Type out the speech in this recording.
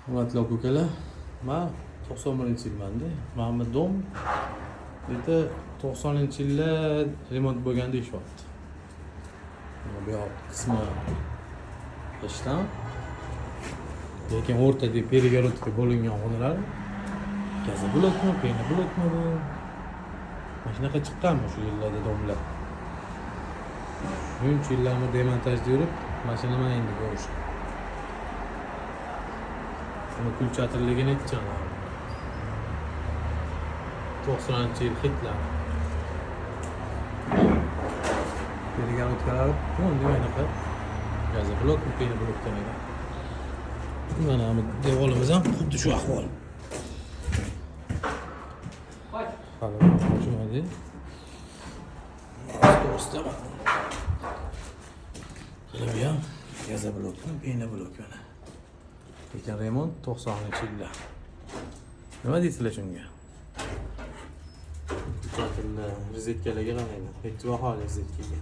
Hurmatli aka-ukalar, men 91-yilmanda. Muhammad Dom. Bu yerda 90-yillar remont bo'lganda ishyapti. Bu yoq qismi ishdan. Lekin o'rtada перегородка bo'lingan xonalar. Gaza blokmi, pena blokmi bu? Mana shunaqa chiqqanmi shu yillarda domlar. Shuncha yillarni demontajda yurib, mashina mana endi ko'rish. Buni kulchatirligini aytchalar. 90-yil hitlar. Перегородкалari bunday anaqa gaza blok, pena blok demaydi. Mana bu devorimiz ham xuddi shu ahvol. Hali tushunadi. Do'stlar. Qilib ham gaza blokmi, pena blok mana. Lekin remont 90-yillar. Nima deysizlar shunga? Kuchatirlar, rozetkalarga qarayman. Hech vaqo rozetkaga.